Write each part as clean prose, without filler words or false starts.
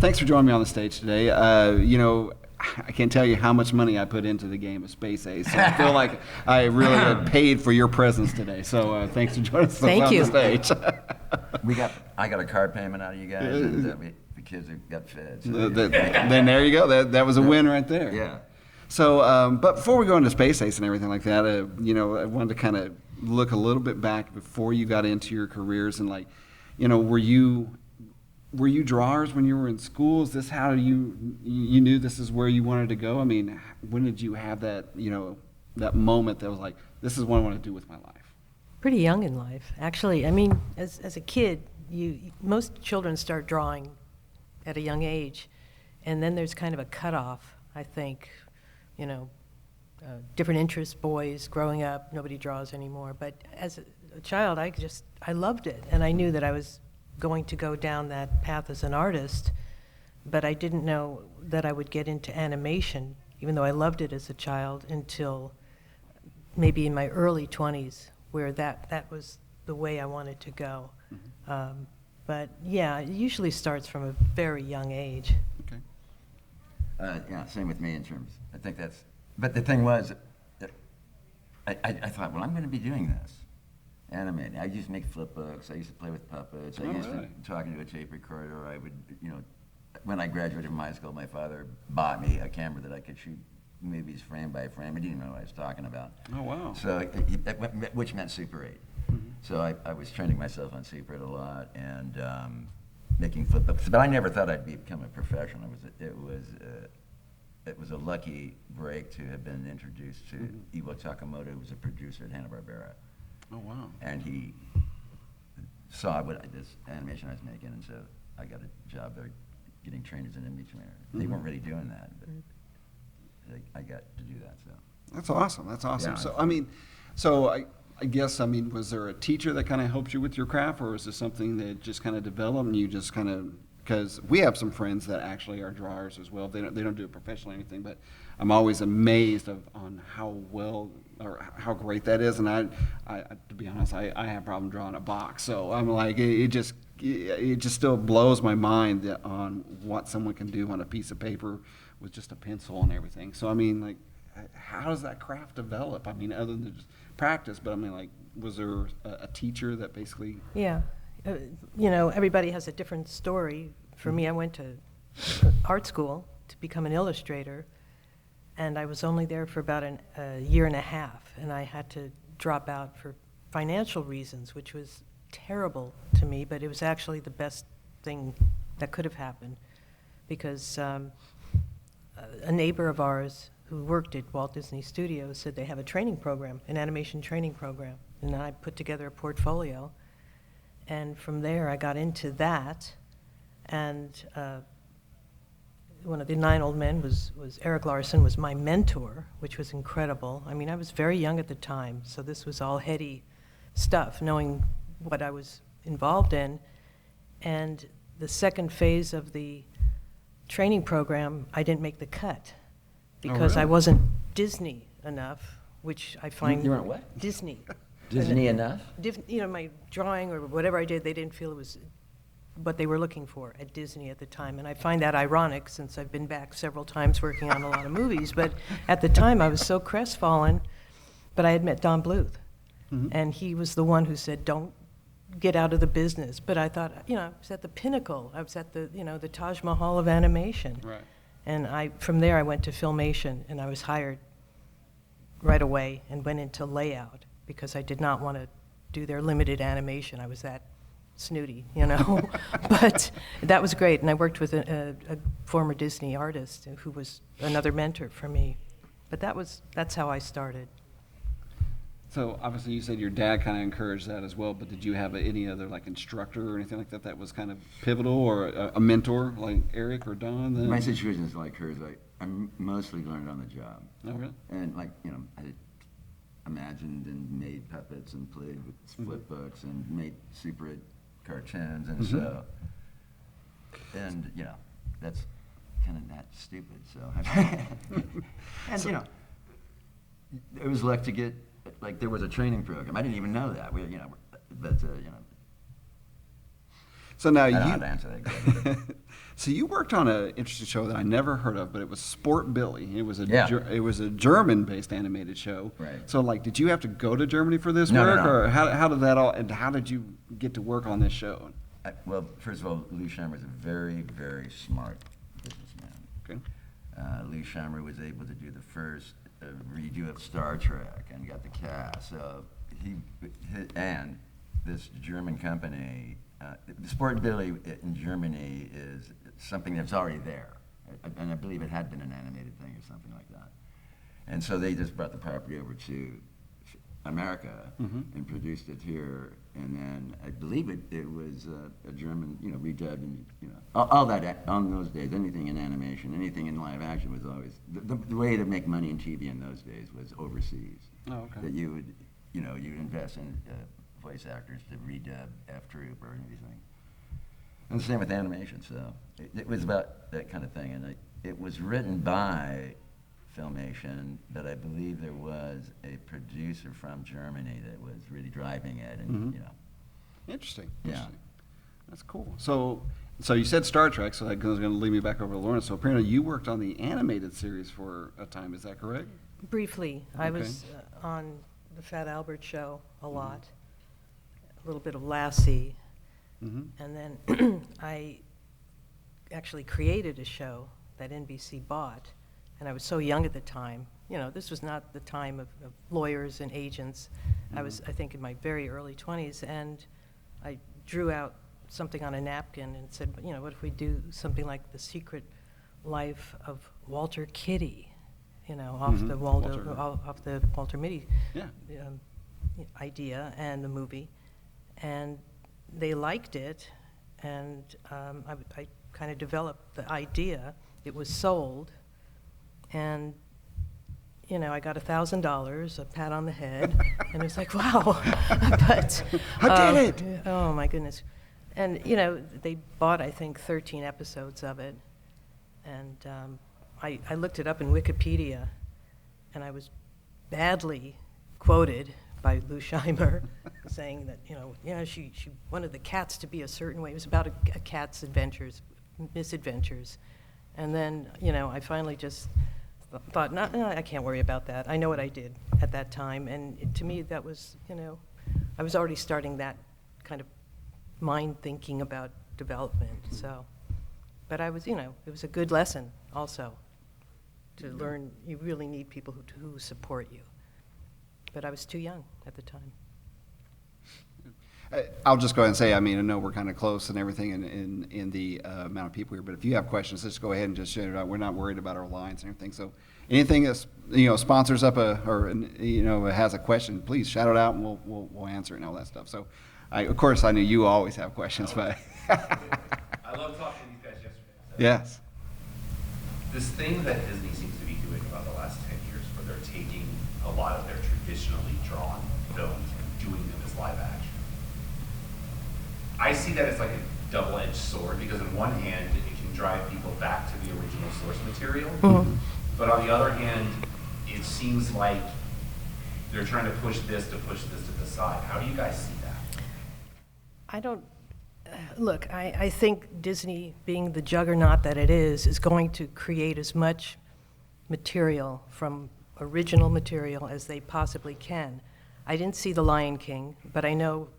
thanks for joining me on the stage today. I can't tell you how much money I put into the game of Space Ace. So I feel like I really had paid for your presence today. So thanks for joining us on the stage. I got a car payment out of you guys, and the kids have got fed. So then there you go. That was a win right there. Yeah. So, but before we go into Space Ace and everything like that, I wanted to kind of look a little bit back before you got into your careers and were you drawers when you were in school? Is this how you knew this is where you wanted to go? I mean, when did you have that, that moment that was like, this is what I want to do with my life? Pretty young in life, actually. I mean, as a kid, most children start drawing at a young age, and then there's kind of a cutoff, I think. Different interests, boys, growing up, nobody draws anymore. But as a child, I loved it, and I knew that I was going to go down that path as an artist, but I didn't know that I would get into animation, even though I loved it as a child, until maybe in my early 20s, where that was the way I wanted to go. Mm-hmm. But yeah, it usually starts from a very young age. Okay. Yeah, same with me in terms. I think that's. But the thing was, I thought, well, I'm going to be doing this. Animating. I used to make flip books. I used to play with puppets. I used to talk into a tape recorder. I would, when I graduated from high school, my father bought me a camera that I could shoot movies frame by frame. He didn't know what I was talking about. Oh, wow. So, which meant Super 8. Mm-hmm. So I was training myself on Super 8 a lot and making flip books. But I never thought I'd become a professional. It was a lucky break to have been introduced to Iwo Takamoto, who was a producer at Hanna-Barbera. Oh, wow. And he saw this animation I was making, and so I got a job there getting trained as an image maker. Mm-hmm. They weren't really doing that, but I got to do that. So that's awesome. That's awesome. Yeah. So I guess, was there a teacher that kind of helped you with your craft, or was this something that just kind of developed and you just kind of, because we have some friends that actually are drawers as well. They don't do it professionally or anything, but I'm always amazed on how well or how great that is. And I to be honest, I have a problem drawing a box. So I'm like, it just still blows my mind on what someone can do on a piece of paper with just a pencil and everything. So how does that craft develop? Other than just practice, but was there a teacher that basically? Yeah. Everybody has a different story. For me, I went to art school to become an illustrator, and I was only there for about a year and a half, and I had to drop out for financial reasons, which was terrible to me, but it was actually the best thing that could have happened, because a neighbor of ours who worked at Walt Disney Studios said they have a training program, an animation training program, and I put together a portfolio. And from there, I got into that, and one of the 9 old men was Eric Larson, was my mentor, which was incredible. I was very young at the time, so this was all heady stuff, knowing what I was involved in. And the second phase of the training program, I didn't make the cut because I wasn't Disney enough, which I find... You weren't what? Disney. Disney enough? My drawing or whatever I did, they didn't feel it was what they were looking for at Disney at the time. And I find that ironic since I've been back several times working on a lot of movies. But at the time, I was so crestfallen. But I had met Don Bluth. Mm-hmm. And he was the one who said, don't get out of the business. But I thought, I was at the pinnacle. I was at the, the Taj Mahal of animation. Right. And from there, I went to Filmation, and I was hired right away and went into layout, because I did not want to do their limited animation. I was that snooty, But that was great, and I worked with a former Disney artist who was another mentor for me. But that's how I started. So obviously you said your dad kind of encouraged that as well, but did you have any other instructor or anything like that that was kind of pivotal, or a mentor like Eric or Don? My situation is like hers. I mostly learned on the job. Oh, really? And I imagined and made puppets and played with flip books and made Super 8 cartoons, and so, and that's kind of not stupid. So, and it was luck to get, there was a training program. I didn't even know that. So now I don't know how to answer that. So you worked on an interesting show that I never heard of, but it was Sport Billy. It was a Yeah. it was a German-based animated show. Right. So like, did you have to go to Germany for this No, no, work, no. or how did that all? And how did you get to work on this show? Well, first of all, Lou Scheimer is a very, very smart businessman. Okay. Lou Scheimer was able to do the first redo of Star Trek and got the cast. So and this German company, Sport Billy in Germany is something that's already there. And I believe it had been an animated thing or something like that. And so they just brought the property over to America and produced it here. And then I believe it was a German, redubbed, and all that on those days. Anything in animation, anything in live action was always the way to make money in TV in those days was overseas. Oh, okay. That you would, you'd invest in voice actors to redub F Troop or anything. And the same with animation. So it was about that kind of thing. And it was written by Filmation, but I believe there was a producer from Germany that was really driving it, and Interesting. Yeah. Interesting. That's cool. So you said Star Trek, so that was going to lead me back over to Lorna. So apparently you worked on the animated series for a time. Is that correct? Briefly, I Okay. was on the Fat Albert show a lot, a little bit of Lassie, and then I actually created a show that NBC bought, and I was so young at the time. This was not the time of lawyers and agents. I was, I think, in my very early 20s, and I drew out something on a napkin and said, what if we do something like The Secret Life of Walter Kitty, off the Walter Mitty Yeah. idea and the movie, and they liked it, and I kind of developed the idea. It was sold, and I got $1,000, a pat on the head, and it was like, wow. But I did it. Oh my goodness. And they bought, I think, 13 episodes of it, and I looked it up in Wikipedia, and I was badly quoted by Lou Scheimer saying that she wanted the cats to be a certain way. It was about a cat's misadventures, and then I finally just thought, no, I can't worry about that. I know what I did at that time, and to me that was I was already starting that kind of mind thinking about development. So, but I was it was a good lesson also to learn. You really need people who support you. But I was too young at the time. I'll just go ahead and say, I know we're kind of close and everything in the amount of people here, but if you have questions, just go ahead and just shout it out. We're not worried about our lines and everything. So anything that's, sponsors up has a question, please shout it out and we'll answer it and all that stuff. So of course I knew you always have questions, but. I love talking to these guys yesterday. Yes. This thing that Disney seems to be doing about the last 10 years where they're taking a lot of their traditionally drawn films and doing them as live action. I see that as like a double-edged sword because on one hand, it can drive people back to the original source material. But on the other hand, it seems like they're trying to push this to the side. How do you guys see that? I don't, look, I think Disney, being the juggernaut that it is going to create as much material from original material as they possibly can. I didn't see The Lion King, but I know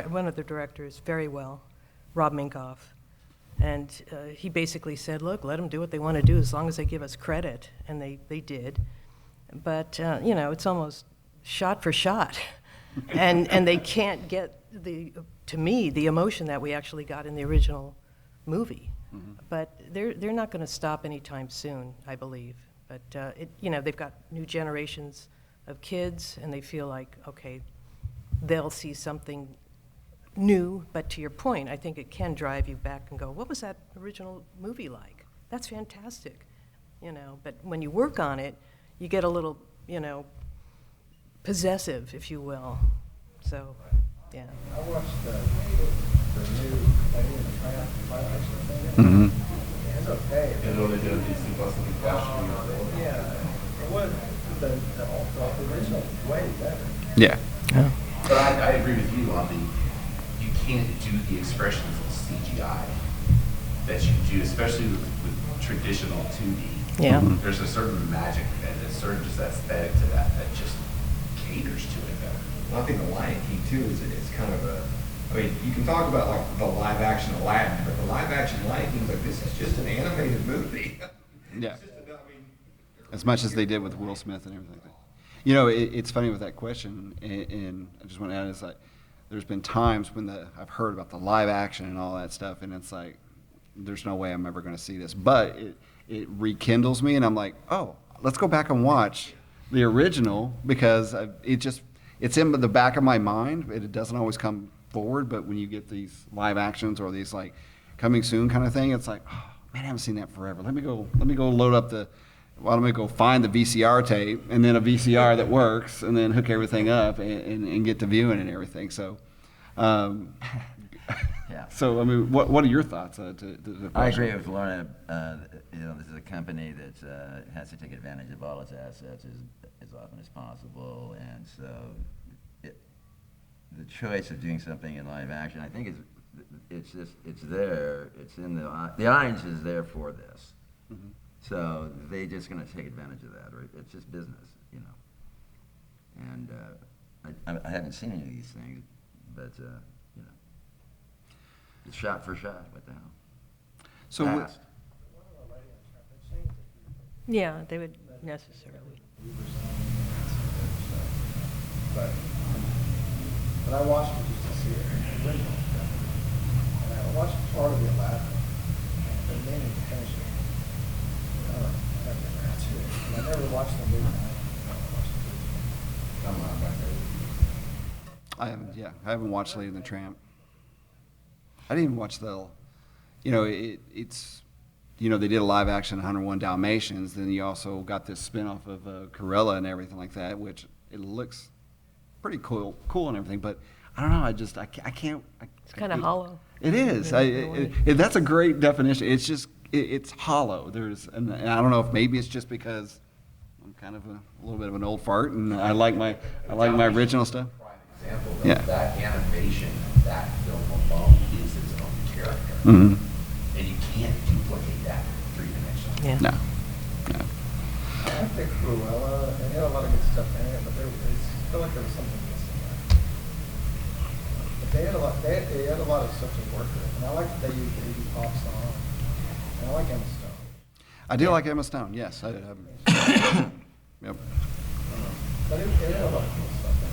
one of the directors very well, Rob Minkoff, and he basically said, look, let them do what they want to do as long as they give us credit, and they did. But, it's almost shot for shot, and they can't get, to me, the emotion that we actually got in the original movie. But they're not going to stop anytime soon, I believe. But, they've got new generations of kids, and they feel like, okay, they'll see something new. But to your point, I think it can drive you back and go, what was that original movie like? That's fantastic. But when you work on it, you get a little, possessive, if you will. So, yeah. I watched the new Lady in the Tramp live action. It's okay. You know, they did a Disney Plus and Flash. Yeah, it was the original was way better. Yeah. But I agree with you on you can't do the expressions of CGI that you do, especially with traditional 2D. Yeah. There's a certain magic and a certain just aesthetic to that just caters to it better. Well, I think the Lion King too is kind of a, I mean, you can talk about like the live action Aladdin, but the live action Lion King's like, this is just an animated movie. Yeah. It's just I mean, As much as they did with Will Smith and everything like that. You know, it's funny with that question, and I just want to add is like, there's been times when I've heard about the live action and all that stuff, and it's like, there's no way I'm ever going to see this. But it rekindles me, and I'm like, oh, let's go back and watch the original, because it's in the back of my mind. It doesn't always come forward, but when you get these live actions or these like coming soon kind of thing, it's like, oh, man, I haven't seen that forever. Let me go load up let me go find the VCR tape, and then a VCR that works, and then hook everything up and get to viewing and everything. So, Yeah. So I mean, what are your thoughts? I agree with Lorna. This is a company that has to take advantage of all its assets as often as possible, and so the choice of doing something in live action, I think, it's there. It's in the audience is there for this. Mm-hmm. So they're just going to take advantage of that, right? It's just business, you know. And I haven't seen any of these things, but you know, it's shot for shot. What the hell? So Fast. One of the ladies on the track, they changed it. Yeah, they would necessarily. But I watched it just to see it original. And I watched part of the Aladdin, but it made me finish it. I never got to it. And I never watched the movie. I watched the original. I'm not my favorite. I haven't watched Lady and the Tramp. I didn't even watch it's, they did a live action 101 Dalmatians, then you also got this spinoff of Cruella and everything like that, which it looks pretty cool and everything, but I don't know, I can't. It's kind of hollow. It is. That's a great definition. It's just, it's hollow. And I don't know if maybe it's just because I'm kind of a little bit of an old fart, and I like my original stuff. Prime example, Yeah. that animation, that film alone is its own character. Mm-hmm. And you can't duplicate that three-dimensionally. Yeah. No. I think Cruella, it had a lot of good stuff in it, but I feel like there was something missing there. But they had a lot of stuff to work with, and I like that they used the Iggy Pop song, and I like Emma Stone. I do like Emma Stone, yes. Yep. But it had a lot of cool stuff in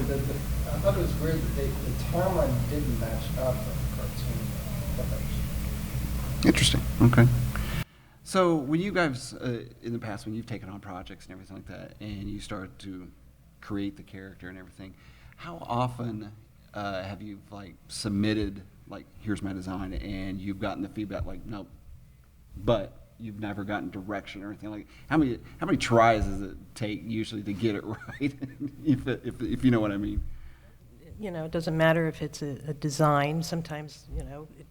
it. I thought it was weird that the timeline didn't match up with the cartoon. But that was- Interesting. Okay. So when you guys, in the past, when you've taken on projects and everything like that, and you start to create the character and everything, how often have you submitted here's my design, and you've gotten the feedback nope, but you've never gotten direction or anything how many tries does it take usually to get it right, if you know what I mean? It doesn't matter if it's a design. Sometimes,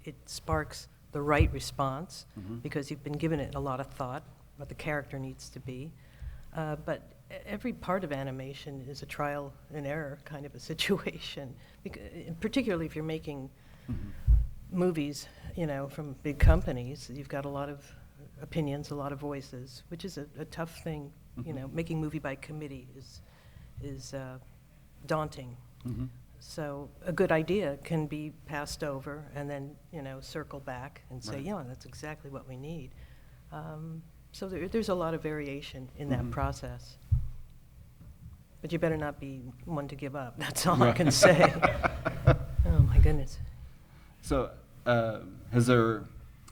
it sparks the right response because you've been given it a lot of thought, what the character needs to be. But every part of animation is a trial and error kind of a situation, particularly if you're making movies, from big companies. You've got a lot of opinions, a lot of voices, which is a tough thing. Making movie by committee is daunting. Mm-hmm. So a good idea can be passed over and then, circle back and say, Right. yeah, that's exactly what we need. So there's a lot of variation in that process. But you better not be one to give up. That's all I can say. Oh, my goodness. So has there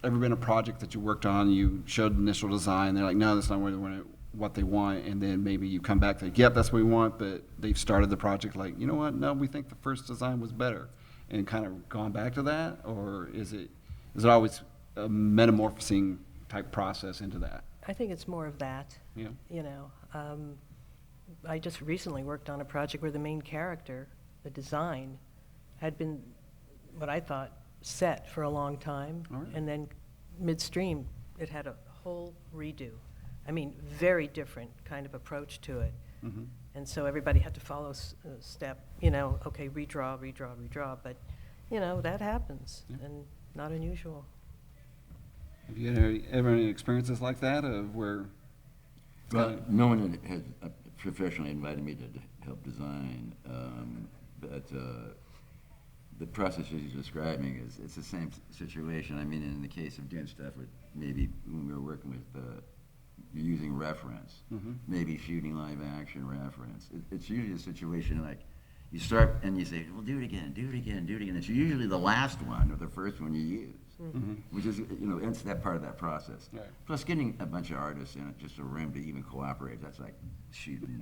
ever been a project that you worked on, you showed initial design, they're like, no, that's not what they want, and then maybe you come back to, yep, that's what we want, but they've started the project you know what, no, we think the first design was better, and kind of gone back to that? Or is it always a metamorphosing type process into that? I think it's more of that. Yeah. I just recently worked on a project where the main character, the design, had been what I thought set for a long time, All right. and then midstream it had a whole redo. I mean, very different kind of approach to it. Mm-hmm. And so everybody had to follow step, okay, redraw, but, that happens. Yeah. And not unusual. Have you had ever any experiences like that of where? Well, no one has professionally invited me to help design, but the process you're describing it's the same situation. I mean, in the case of doing stuff with maybe when we were working with using reference, maybe shooting live action reference. It's usually a situation like you start and you say, well, do it again, do it again, do it again. It's usually the last one or the first one you use. Which is, it's that part of that process. Right. Plus, getting a bunch of artists in just a room to even cooperate, that's like shooting,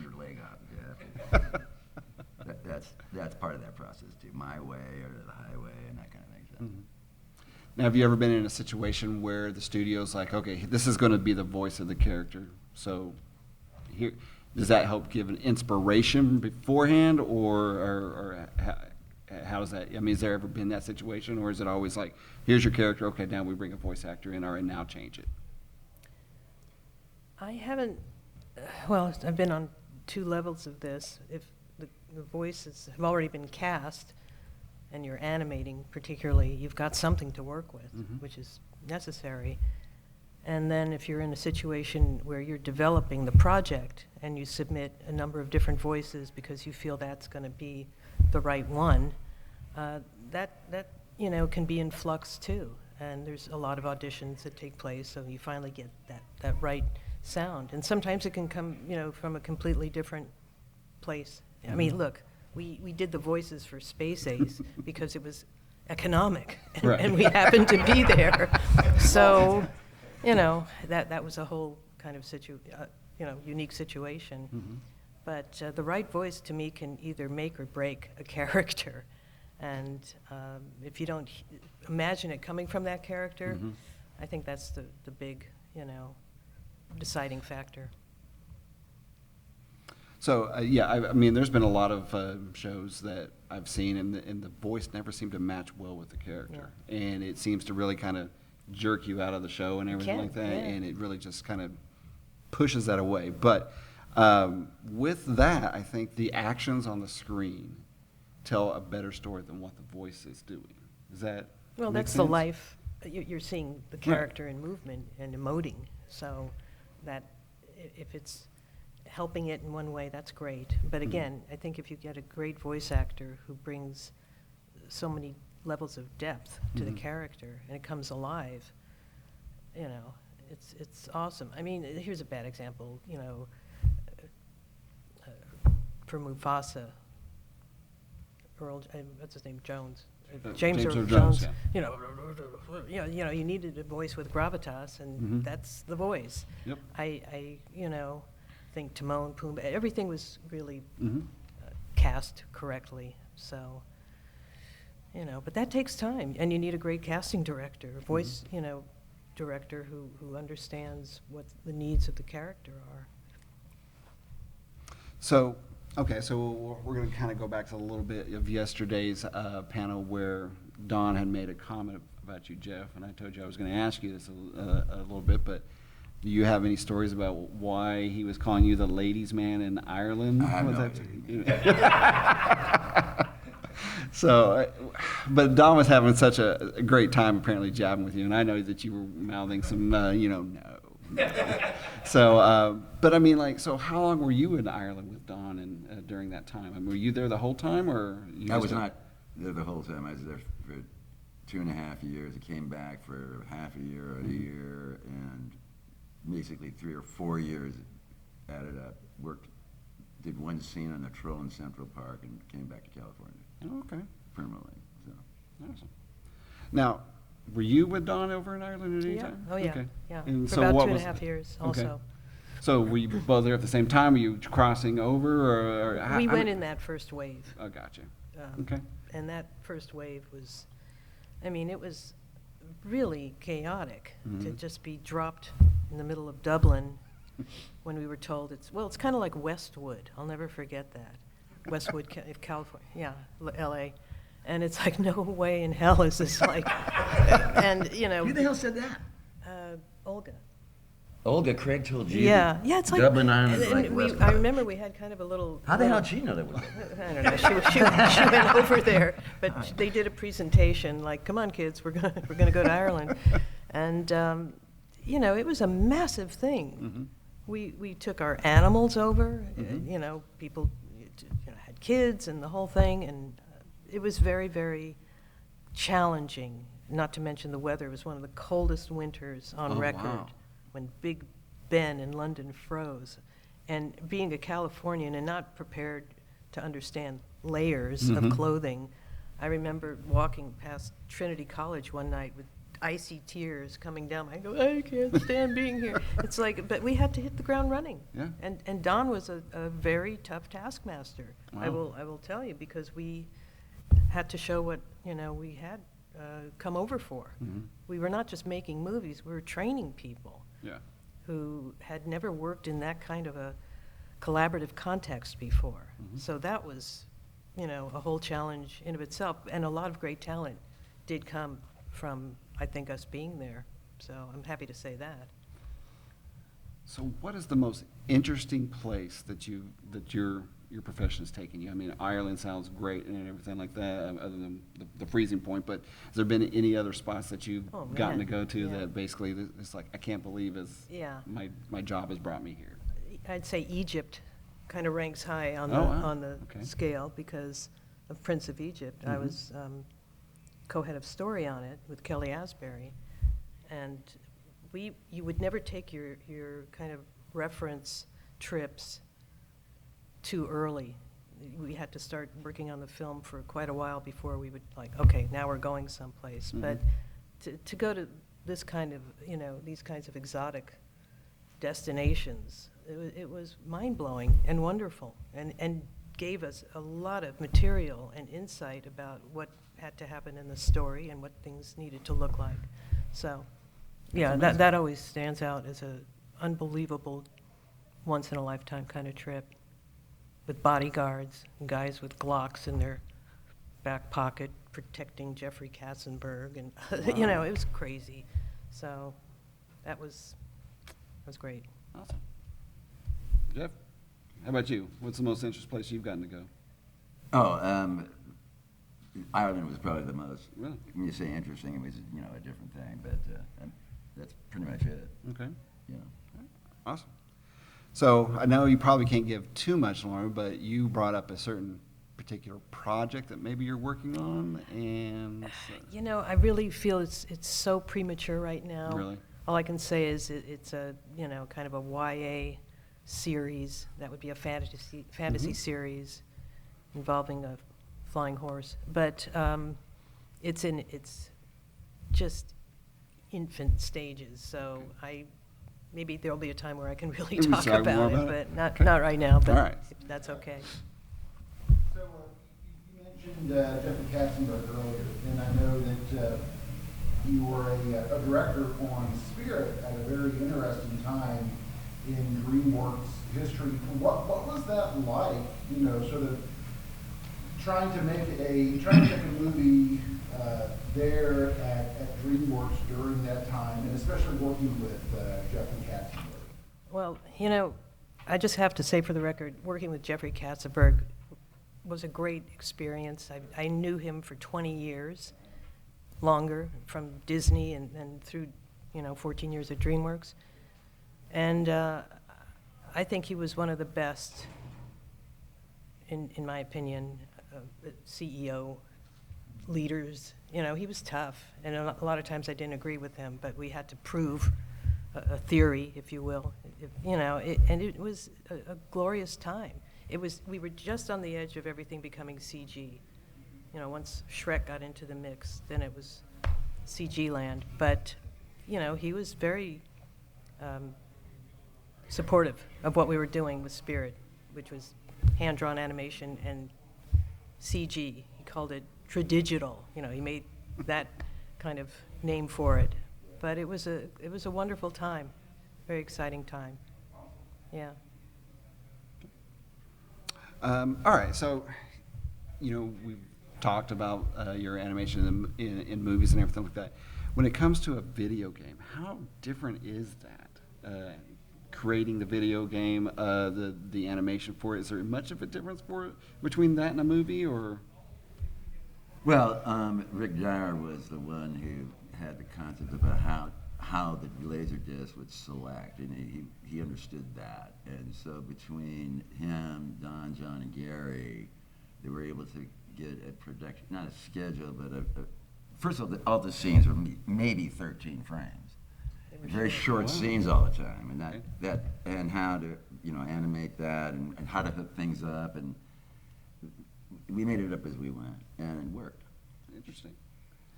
your leg off. Yeah. That's part of that process too. My way or the highway and that kind of thing. So. Now, have you ever been in a situation where the studio's like, okay, this is going to be the voice of the character, so here, does that help give an inspiration beforehand, or how is that? I mean, has there ever been that situation, or is it always like, here's your character, okay, now we bring a voice actor in, all right, now change it? I haven't, well, I've been on 2 levels of this. If the voices have already been cast, and you're animating particularly, you've got something to work with, which is necessary. And then if you're in a situation where you're developing the project, and you submit a number of different voices because you feel that's going to be the right one, that can be in flux too. And there's a lot of auditions that take place, so you finally get that right sound. And sometimes it can come, from a completely different place. I mean, look, we did the voices for Space Ace because it was economic, and we happened to be there. So, that was a whole kind of unique situation. But the right voice to me can either make or break a character. And if you don't imagine it coming from that character, I think that's the big, deciding factor. So, I mean, there's been a lot of shows that I've seen, and the voice never seemed to match well with the character. Yeah. And it seems to really kind of jerk you out of the show and everything like that, and it really just kind of pushes that away. But with that, I think the actions on the screen tell a better story than what the voice is doing. Is that well? That's sense? The life. You're seeing the character in movement and emoting. So that if it's helping it in one way, that's great. But again, I think if you get a great voice actor who brings so many levels of depth to the character and it comes alive, it's awesome. I mean, here's a bad example. For Mufasa, what's his name, Jones, James Earl Jones. Yeah. You needed a voice with gravitas, and that's the voice. Yep. I think Timon, Pumbaa, everything was really cast correctly. So, but that takes time, and you need a great casting director, a voice, director who understands what the needs of the character are. So, okay, so we're going to kind of go back to a little bit of yesterday's panel where Don had made a comment about you, Jeff, and I told you I was going to ask you this a little bit, but do you have any stories about why he was calling you the ladies' man in Ireland? I have no idea. So, but Don was having such a great time apparently jabbing with you, and I know that you were mouthing some, no. So, but I mean, so how long were you in Ireland with Don and during that time? I mean, were you there the whole time, or? I was not there the whole time. I was there for 2.5 years. I came back for half a year or a year, and basically 3 or 4 years added up. Did one scene on the Troll in Central Park, and came back to California. Oh, okay. Permanently. So. Awesome. Now, were you with Don over in Ireland at any time? Oh, yeah. Okay. Yeah. And for so about what 2.5 years also. Okay. So were you both there at the same time? Were you crossing over? Or we went in that first wave. Oh, gotcha. Okay. And that first wave was, it was really chaotic to just be dropped in the middle of Dublin when we were told it's kind of like Westwood. I'll never forget that. Westwood, California, yeah, L.A. And it's like, no way in hell is this like, and Who the hell said that? Olga. Olga Craig told you. Yeah, yeah, it's like Dublin, Ireland is and like we, West I Coast. remember we had kind of a little. How the hell little- did she know that was? I don't know. She went over there, but they did a presentation like, "Come on, kids, we're gonna go to Ireland," and you know, it was a massive thing. We took our animals over. You know, people had kids and the whole thing, and it was very, very challenging. Not to mention the weather. It was one of the coldest winters on Oh, record, wow. when Big Ben in London froze. And being a Californian and not prepared to understand layers of clothing, I remember walking past Trinity College one night with icy tears coming down. I go, I can't stand being here. It's like, but we had to hit the ground running. Yeah. And Don was a very tough taskmaster. I Wow. will tell you, because we had to show what, you know, we had come over for. We were not just making movies, we were training people Yeah. who had never worked in that kind of a collaborative context before. So that was, you know, a whole challenge in of itself, and a lot of great talent did come from, I think, us being there. So I'm happy to say that. So what is the most interesting place that your profession has taken you? I mean, Ireland sounds great and everything like that, other than the freezing point, but has there been any other spots that you've Oh, gotten to man. go to Yeah. that basically it's like, I can't believe Yeah. my job has brought me here? I'd say Egypt kind of ranks high on Oh, wow. on the Okay. scale because of Prince of Egypt. I was co-head of story on it with Kelly Asbury, and you would never take your kind of reference trips too early. We had to start working on the film for quite a while before we would like, okay, now we're going someplace. But to go to this kind of, you know, these kinds of exotic destinations, it was mind-blowing and wonderful, and gave us a lot of material and insight about what had to happen in the story and what things needed to look like. So, yeah, that always stands out as a unbelievable, once-in-a-lifetime kind of trip, with bodyguards and guys with Glocks in their back pocket protecting Jeffrey Katzenberg, and you know, it was crazy. So that was great. Awesome. Jeff, how about you? What's the most interesting place you've gotten to go? Oh, Ireland was probably the most. Really? When you say interesting, it was, you know, a different thing, but that's pretty much it. Okay. You know. Awesome. So I know you probably can't give too much, Lauren, but you brought up a certain particular project that maybe you're working on, and You know, I really feel it's so premature right now. Really? All I can say is it's a, you know, kind of a YA series. That would be a fantasy series involving a flying horse. But it's just infant stages. So maybe there'll be a time where I can really Maybe talk talk more about about it, it. but Okay. not right now. But All right. that's okay. So you mentioned Jeffrey Katzenberg earlier, and I know that you were a director on Spirit at a very interesting time in DreamWorks history. What was that like? You know, sort of trying to make a movie there at DreamWorks during that time, and especially working with Jeffrey Katzenberg. Well, you know, I just have to say for the record, working with Jeffrey Katzenberg was a great experience. I knew him for 20 years, longer, from Disney and through, you know, 14 years at DreamWorks. And I think he was one of the best, in my opinion, CEO leaders. You know, he was tough, and a lot of times I didn't agree with him, but we had to prove a theory, if you will. You know, and it was a glorious time. We were just on the edge of everything becoming CG. You know, once Shrek got into the mix, then it was CG land. But, you know, he was very supportive of what we were doing with Spirit, which was hand-drawn animation and CG. He called it tradigital. You know, he made that kind of name for it. But it was a wonderful time, very exciting time. Yeah. all right. So, you know, we've talked about your animation in movies and everything like that. When it comes to a video game, how different is that? creating the video game, the animation for it? Is there much of a difference between that and a movie, or? Well, Rick Dyer was the one who had the concept about how the laser disc would select, and he understood that. And so between him, Don, John, and Gary, they were able to get a production, not a schedule, but first of all the scenes were maybe 13 frames. Very short scenes all the time, and that and how to animate that and how to hook things up, and we made it up as we went, and it worked. Interesting.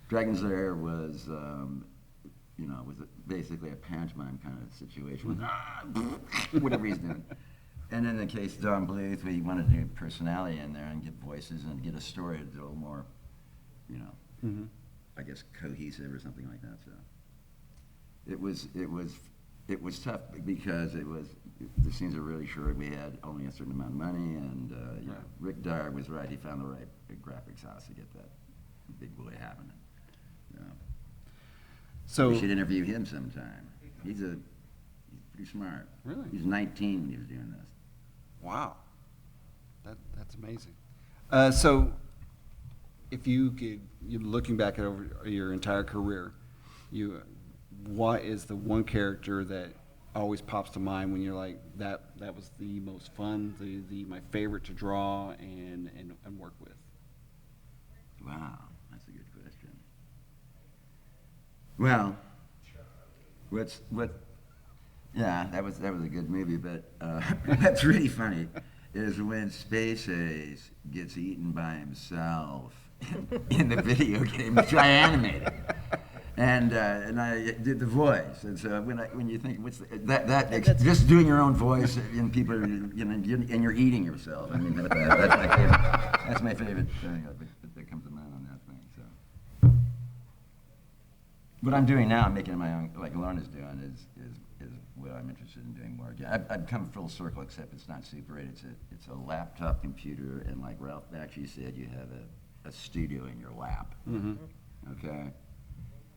Dragon's Lair was was basically a pantomime kind of situation, whatever he's doing. And in the case of Don Bluth, we wanted to do personality in there and get voices and get a story that's a little more, I guess cohesive or something like that. So it was tough because the scenes are really short. We had only a certain amount of money, and Rick Dyer was right. He found the right graphics house to get that big boy happening. So we should interview him sometime. He's pretty smart. Really? He was 19 when he was doing this. Wow, that's amazing. So, if you're looking back at over your entire career, what is the one character that always pops to mind when you're like that was the most fun, my favorite to draw and work with? Wow, that's a good question. Well, yeah, that was a good movie, but what's really funny is when Space Ace gets eaten by himself in the video game, which I animated, and I did the voice, and so when you think just doing your own voice and people are, and you're eating yourself. I mean that's my favorite thing that comes to mind on that thing. So what I'm doing now, I'm making it my own, like Lorna's doing, is what I'm interested in doing more. I've come full circle, except it's not Super 8. It's a laptop computer, and like Ralph actually said, you have a studio in your lap. Mm-hmm. Okay.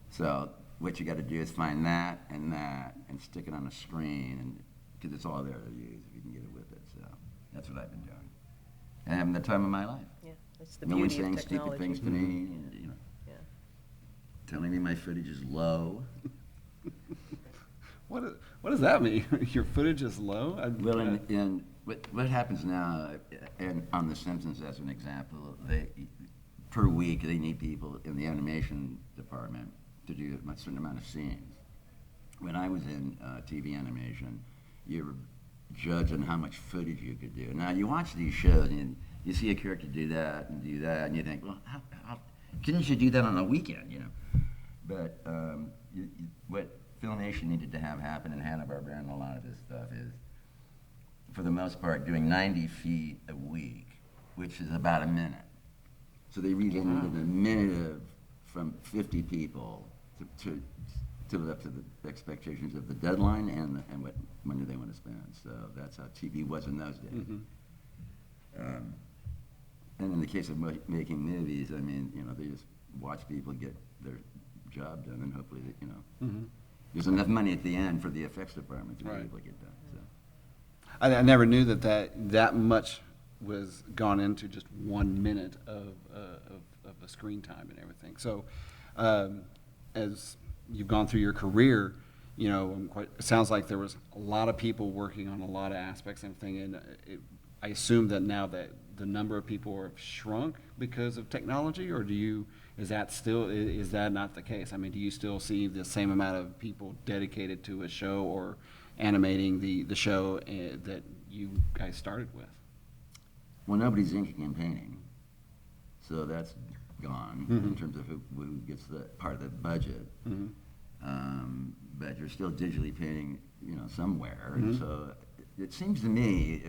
So what you got to do is find that and stick it on a screen, and because it's all there to use if you can get it with it. So that's what I've been doing, and having the time of my life. Yeah, that's the No one beauty of saying technology. stupid things to me, Yeah. telling me my footage is low. What does that mean? Your footage is low? Well, in what happens now, and on The Simpsons as an example, per week they need people in the animation department to do a certain amount of scenes. When I was in TV animation, you were judged on how much footage you could do. Now you watch these shows and you see a character do that, and you think, well, how couldn't you do that on a weekend, But what Filmation needed to have happen in Hanna-Barbera and a lot of this stuff is, for the most part, doing 90 feet a week, which is about a minute. So they really needed a minute from 50 people to live up to the expectations of the deadline and what money they want to spend. So that's how TV was in those days. Mm-hmm. And in the case of making movies, I mean, they just watch people get their job done, and hopefully, Mm-hmm. there's enough money at the end for the effects department to be Right. able to get done. So. I never knew that much was gone into just 1 minute of a screen time and everything. So, as you've gone through your career, it sounds like there was a lot of people working on a lot of aspects and everything. And I assume that now that the number of people have shrunk because of technology, or is that not the case? I mean, do you still see the same amount of people dedicated to a show or animating the show that you guys started with? Well, nobody's inking and painting, so that's gone in terms of who gets the part of the budget. Mm-hmm. But you're still digitally painting, somewhere. Mm-hmm. And so it seems to me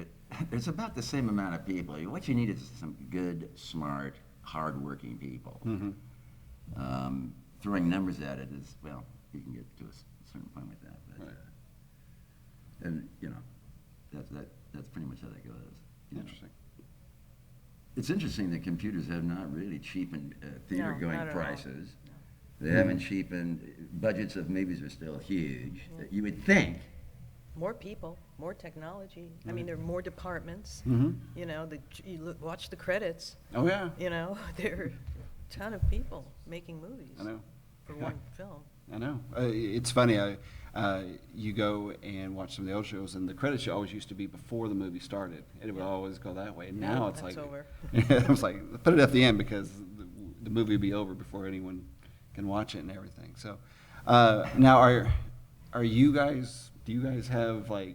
there's about the same amount of people. What you need is some good, smart, hard-working people. Mm-hmm. Throwing numbers at it is, well, you can get to a certain point with that. But, Right. and that's pretty much how that goes. Interesting. It's interesting that computers have not really cheapened theater-going not at all. prices. They haven't cheapened. Budgets of movies are still huge. You would think more people, more technology. I mean, there are more departments. Mhm. You know, watch the credits. Oh, yeah. You know, there are a ton of people making movies. I know. For Yeah. one film. I know. It's funny. You go and watch some of the old shows, and the credits always used to be before the movie started. And it would Yeah. always go that way. And Yeah, now it's that's like, over. I was like, put it at the end because the movie will be over before anyone can watch it and everything. So now, are you guys? Do you guys have like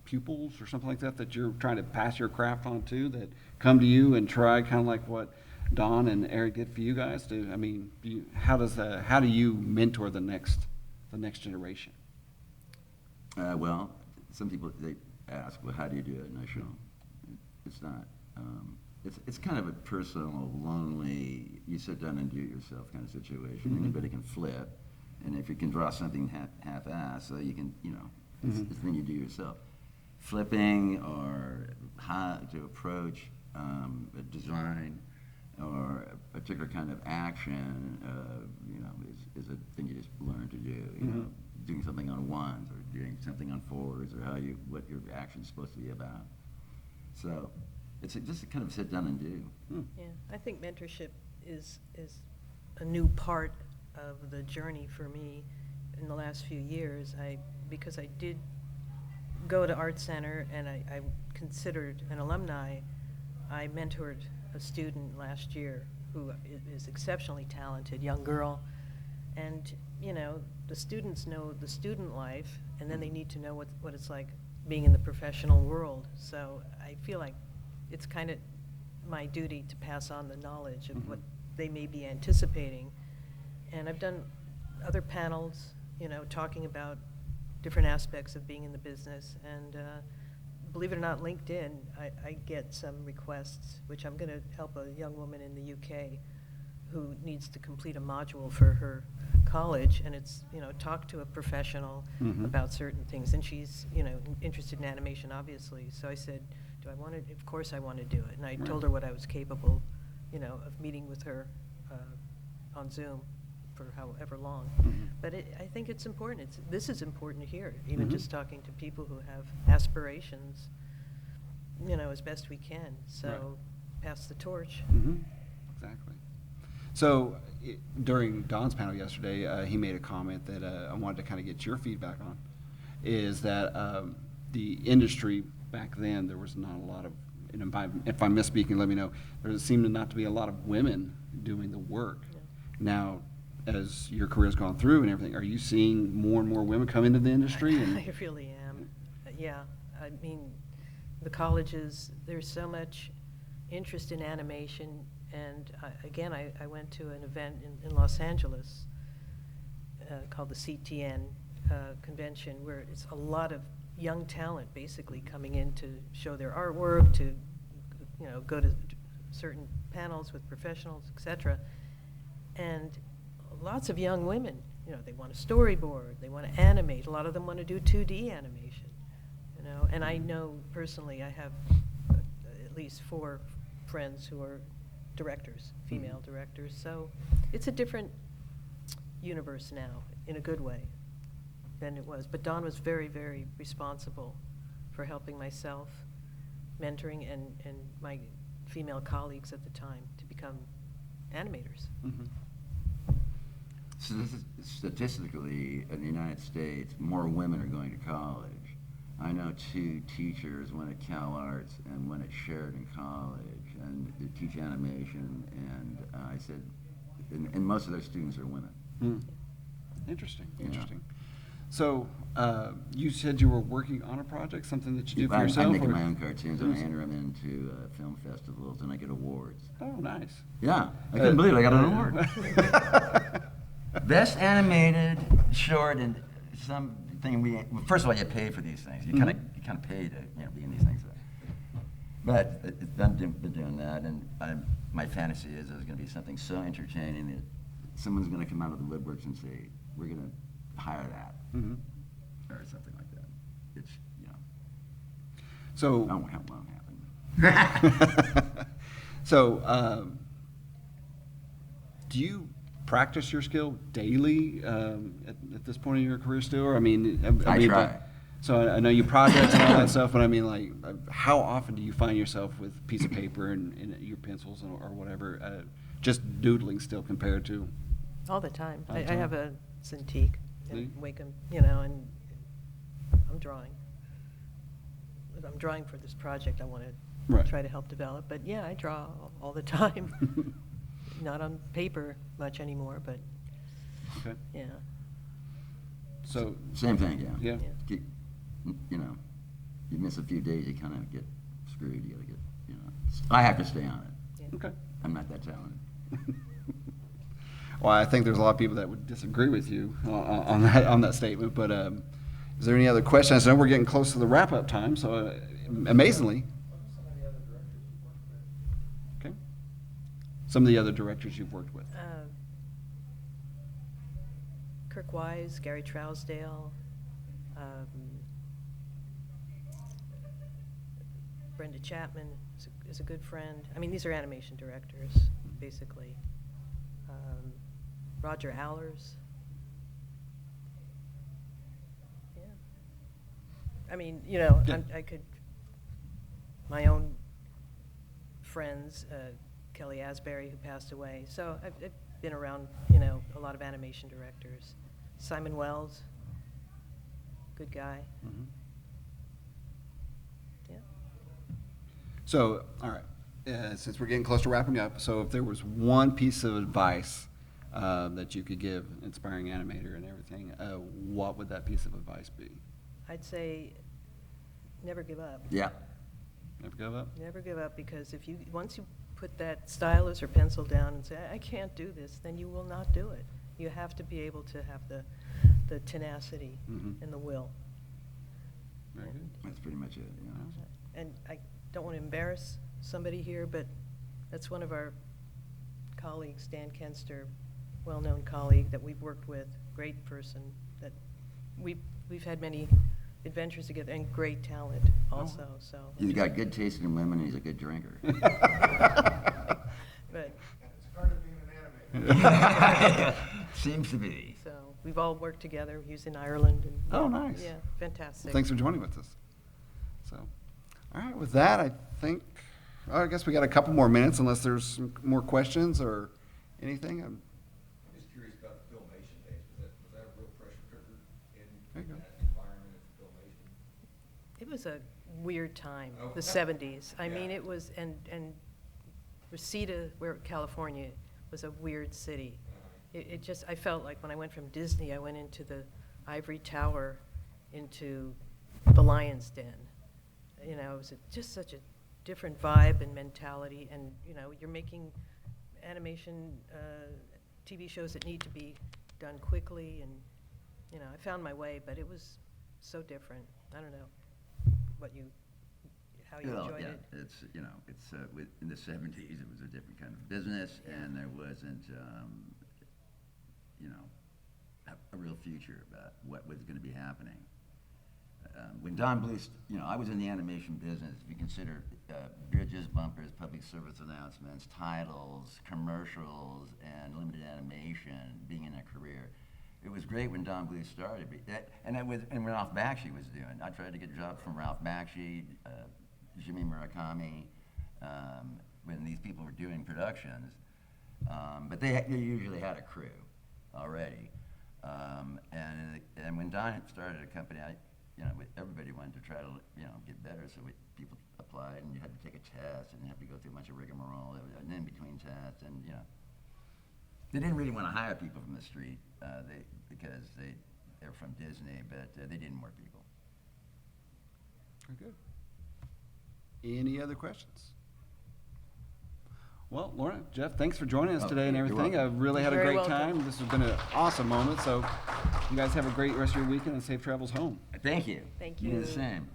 pupils or something like that you're trying to pass your craft on to, that come to you and try kind of like what Don and Eric did for you guys? How do you mentor the next generation? Well, some people, they ask, well, how do you do it? And I show them. It's not. It's kind of a personal, lonely, you sit down and do it yourself kind of situation. Mhm. Anybody can flip. And if you can draw something half-assed, so you can, it's Mhm. the thing you do yourself. Flipping or how to approach a design or a particular kind of action, is a thing you just learn to do. Doing something on ones or doing something on fours, or what your action's supposed to be about. So it's just to kind of sit down and do. Yeah, I think mentorship is a new part of the journey for me in the last few years. Because I did go to Art Center and I considered an alumni, I mentored a student last year who is exceptionally talented, young girl. And, the students know the student life, and then they need to know what it's like being in the professional world. So I feel like it's kind of my duty to pass on the knowledge of what they may be anticipating. And I've done other panels, talking about different aspects of being in the business. And believe it or not, LinkedIn, I get some requests, which I'm going to help a young woman in the UK who needs to complete a module for her college, and it's, talk to a professional about certain things. And she's, interested in animation, obviously. So I said, do I want to? Of course I want to do it. And I told her what I was capable, of meeting with her on Zoom for however long. But I think it's important. This is important to hear, even just talking to people who have aspirations, as best we can. So pass the torch. Exactly. So during Don's panel yesterday, he made a comment that I wanted to kind of get your feedback on, is that the industry back then, there was not a lot of, and if I'm misspeaking, let me know, there seemed not to be a lot of women doing the work. Yeah. Now, as your career's gone through and everything, are you seeing more and more women come into the industry? I really am. Yeah. I mean, the colleges, there's so much interest in animation. And again, I went to an event in Los Angeles called the CTN convention, where it's a lot of young talent basically coming in to show their artwork, to go to certain panels with professionals, etc. And lots of young women, they want to storyboard, they want to animate. A lot of them want to do 2D animation, And I know personally, I have at least 4 friends who are directors, female directors. So it's a different universe now, in a good way, than it was. But Dawn was very, very responsible for helping myself, mentoring, and my female colleagues at the time to become animators. So this is, statistically, in the United States, more women are going to college. I know 2 teachers, one at Cal Arts and one at Sheridan College, and they teach animation, and I said, and most of their students are women. Interesting. Yeah. So you said you were working on a project, something that you do for yourself? I'm making or- my own cartoons, and I enter them into film festivals, and I get awards. Oh, nice. Yeah, I couldn't believe it, I got an award. Best animated short and something first of all, you pay for these things. You kind of pay to be in these things. But I've been doing that, and my fantasy is there's going to be something so entertaining that someone's going to come out of the woodworks and say, we're going to hire that, or something like that. It's, So, I don't know what happen. so do you practice your skill daily at this point in your career still? Or, I I try. So I know you projects and all that stuff, but I mean, like, how often do you find yourself with a piece of paper and your pencils or whatever, just doodling still compared to? All the time. All the I time? have a Cintiq See? and Wacom, you know, and I'm drawing. I'm drawing for this project I want to Right. try to help develop. But yeah, I draw all the time. Not on paper much anymore, but Okay. yeah. So, Same thing, yeah. yeah. Yeah. Keep, you know, you miss a few days, you kind of get screwed. You gotta get, you know. I have to stay on it. Yeah. Okay. I'm not that talented. Well, I think there's a lot of people that would disagree with you on that statement. But is there any other questions? I know we're getting close to the wrap up time. So amazingly, What are some of the other directors you've worked with? okay. Some of the other directors you've worked with. Kirk Wise, Gary Trousdale, Brenda Chapman is a good friend. I mean, these are animation directors, basically. Roger Allers. Yeah. I mean, you know, Yeah. I could, my own friends, Kelly Asbury, who passed away. So I've been around, you know, a lot of animation directors. Simon Wells, good guy. Mhm. Yeah. So, all right, since we're getting close to wrapping up, so if there was one piece of advice that you could give inspiring animator and everything, what would that piece of advice be? I'd say never give up. Yeah. Never give up? Never give up, because if you, once you put that stylus or pencil down and say, I can't do this, then you will not do it. You have to be able to have the tenacity Mhm. and the will. Very good. That's pretty much it, you know. And I don't want to embarrass somebody here, but that's one of our colleagues, Dan Kenster, well-known colleague that we've worked with, great person, that we've had many adventures together, and great talent also, so. He's got good taste in women, and he's a good drinker. But, It's part of being an animator. Seems to be. so, we've all worked together, he was in Ireland, and. Oh, yeah, nice. Yeah, fantastic. Thanks for joining with us. So, all right, with that, I think, I guess we got a couple more minutes unless there's some more questions or anything. I'm just curious about the filmation days. Was that a real pressure cooker There in you go. that environment of filmation? It was a weird time, Oh. the 70s. I Yeah. mean, it was, and Reseda, where California, was a weird city. It just, I felt like when I went from Disney, I went into the ivory tower, into the lion's den. You know, it was just such a different vibe and mentality, and, you know, you're making animation TV shows that need to be done quickly, and, you know, I found my way, but it was so different. I don't know how you Well, enjoyed yeah, it. it's, you know, it's, in the 70s, it was a different kind of business, Yeah. and there wasn't, you know, a real future about what was gonna be happening. When Don Bluth, you know, I was in the animation business. If you consider bridges, bumpers, public service announcements, titles, commercials, and limited animation, being in a career, it was great when Don Bluth started. And when Ralph Bakshi was doing. I tried to get jobs from Ralph Bakshi, Jimmy Murakami, when these people were doing productions. But they usually had a crew already. And when Don started a company, everybody wanted to try to, get better. So people applied, and you had to take a test, and you had to go through a bunch of rigmarole, and in between tests, and they didn't really want to hire people from the street, because they're from Disney, but they did more people. Very good. Any other questions? Well, Lorna, Jeff, thanks for joining us Oh, today and you're everything. I welcome. really had a You're very great welcome. time. This has been an awesome moment. So you guys have a great rest of your weekend and safe travels home. Thank you. Thank You do you. the same.